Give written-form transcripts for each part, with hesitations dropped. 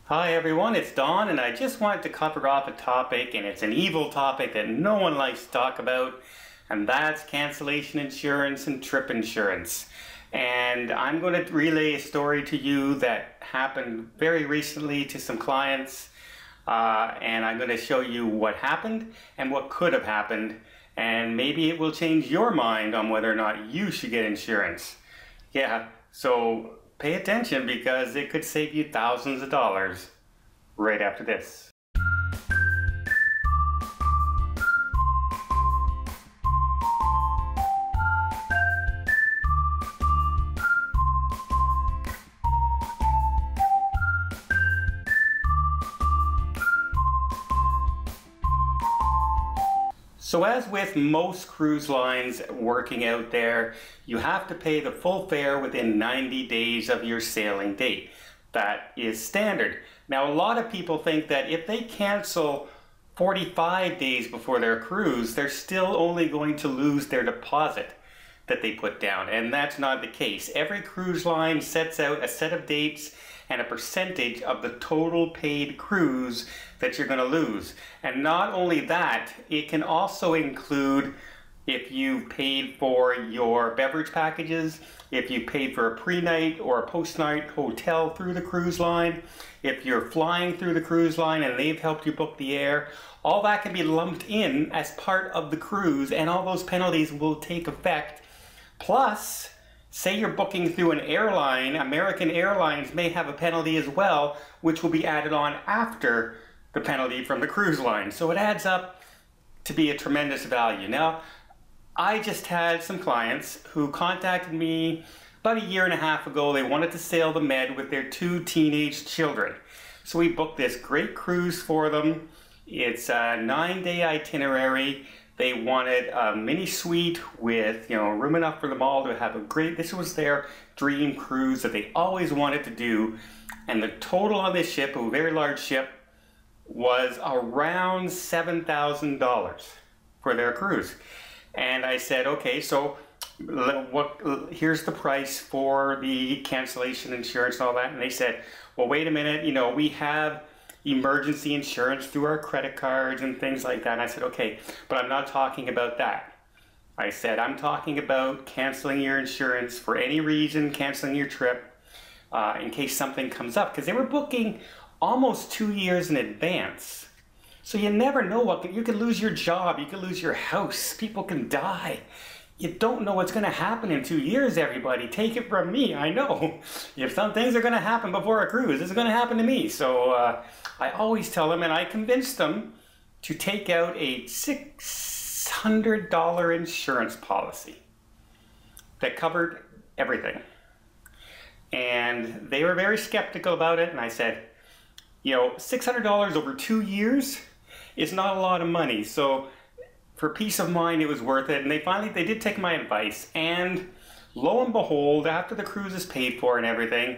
Hi everyone, it's Don, and I just wanted to cover off a topic, and it's an evil topic that no one likes to talk about, and that's cancellation insurance and trip insurance. And I'm going to relay a story to you that happened very recently to some clients, and I'm going to show you what happened and what could have happened, and maybe it will change your mind on whether or not you should get insurance. Yeah, so pay attention because it could save you thousands of dollars right after this. So as with most cruise lines working out there, you have to pay the full fare within 90 days of your sailing date. That is standard. Now a lot of people think that if they cancel 45 days before their cruise, they're still only going to lose their deposit that they put down, and that's not the case. Every cruise line sets out a set of dates and a percentage of the total paid cruise that you're going to lose. And not only that, it can also include if you paid for your beverage packages, if you paid for a pre-night or a post-night hotel through the cruise line, if you're flying through the cruise line and they've helped you book the air, all that can be lumped in as part of the cruise, and all those penalties will take effect. Plus, say you're booking through an airline, American Airlines may have a penalty as well, which will be added on after the penalty from the cruise line. So it adds up to be a tremendous value. Now, I just had some clients who contacted me about a year and a half ago. They wanted to sail the Med with their 2 teenage children. So we booked this great cruise for them. It's a 9-day itinerary. They wanted a mini suite with, room enough for them all to have a great, this was their dream cruise that they always wanted to do. And the total on this ship, a very large ship, was around $7,000 for their cruise. And I said, okay, so here's the price for the cancellation insurance and all that. And they said, well, wait a minute, we have emergency insurance through our credit cards and things like that. And I said, okay, but I'm not talking about that. I said, I'm talking about canceling your insurance for any reason, canceling your trip in case something comes up. Because they were booking almost 2 years in advance. So you never know you could lose your job, you could lose your house, people can die. You don't know what's going to happen in 2 years, everybody. Take it from me, I know. If some things are going to happen before a cruise, it's going to happen to me. So I always tell them, and I convinced them to take out a $600 insurance policy that covered everything. And they were very skeptical about it, and I said, $600 over 2 years is not a lot of money. So for peace of mind, it was worth it. And they did take my advice. And lo and behold, after the cruise is paid for and everything,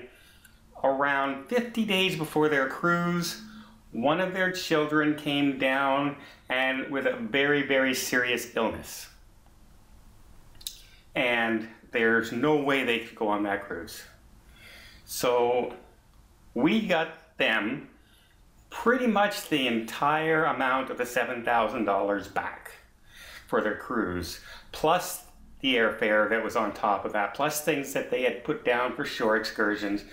around 50 days before their cruise, one of their children came down and with a very, very serious illness. And there's no way they could go on that cruise. So we got them pretty much the entire amount of the $7,000 back for their cruise, plus the airfare that was on top of that, plus things that they had put down for shore excursions.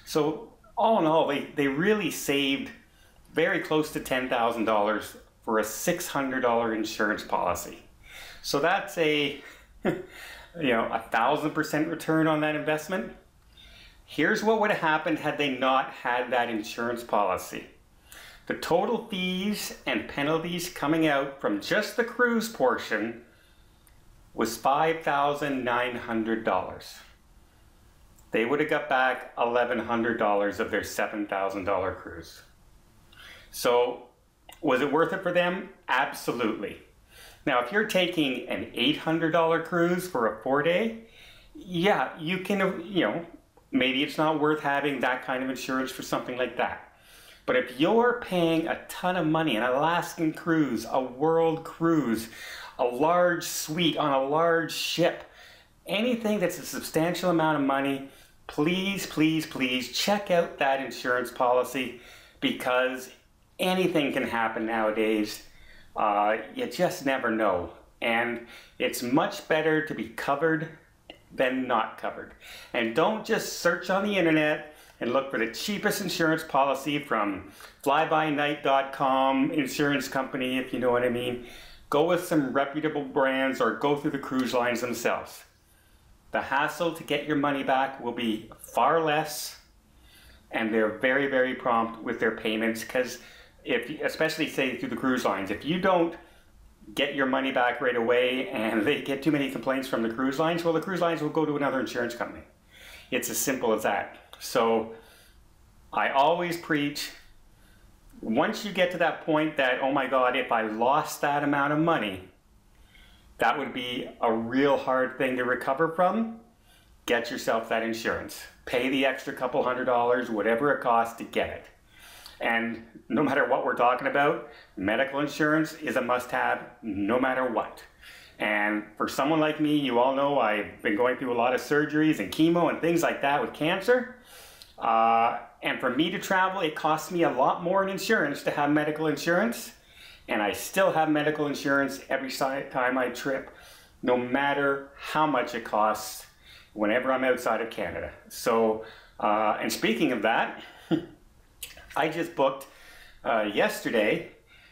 So all in all, they really saved very close to $10,000 for a $600 insurance policy. So that's a 1,000% return on that investment. Here's what would have happened had they not had that insurance policy. The total fees and penalties coming out from just the cruise portion was $5,900. They would have got back $1,100 of their $7,000 cruise. So was it worth it for them? Absolutely. Now, if you're taking an $800 cruise for a 4-day, yeah, you can, maybe it's not worth having that kind of insurance for something like that. But if you're paying a ton of money, an Alaskan cruise, a world cruise, a large suite on a large ship, anything that's a substantial amount of money, please, please, please check out that insurance policy, because anything can happen nowadays. You just never know. And it's much better to be covered than not covered. And don't just search on the internet and look for the cheapest insurance policy from flybynight.com insurance company, if you know what I mean. Go with some reputable brands or go through the cruise lines themselves. The hassle to get your money back will be far less, and they're very, very prompt with their payments, because especially say through the cruise lines, if you don't get your money back right away and they get too many complaints from the cruise lines, well, the cruise lines will go to another insurance company. It's as simple as that. So I always preach, once you get to that point that, oh my God, if I lost that amount of money, that would be a real hard thing to recover from, get yourself that insurance. Pay the extra couple $100, whatever it costs to get it. And no matter what we're talking about, medical insurance is a must-have no matter what. And for someone like me, you all know I've been going through a lot of surgeries and chemo and things like that with cancer. And for me to travel, it costs me a lot more in insurance to have medical insurance. And I still have medical insurance every time I trip, no matter how much it costs whenever I'm outside of Canada. So, and speaking of that, I just booked yesterday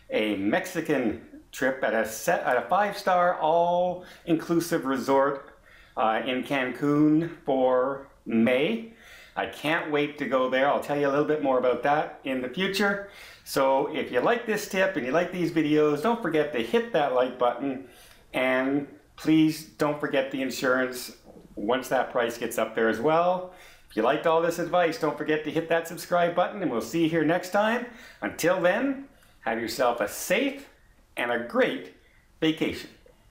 a Mexican trip at a 5-star all-inclusive resort in Cancun for May. I can't wait to go there. I'll tell you a little bit more about that in the future. So if you like this tip and you like these videos, don't forget to hit that like button, and please don't forget the insurance once that price gets up there as well. If you liked all this advice, don't forget to hit that subscribe button, and we'll see you here next time. Until then, have yourself a safe and a great vacation.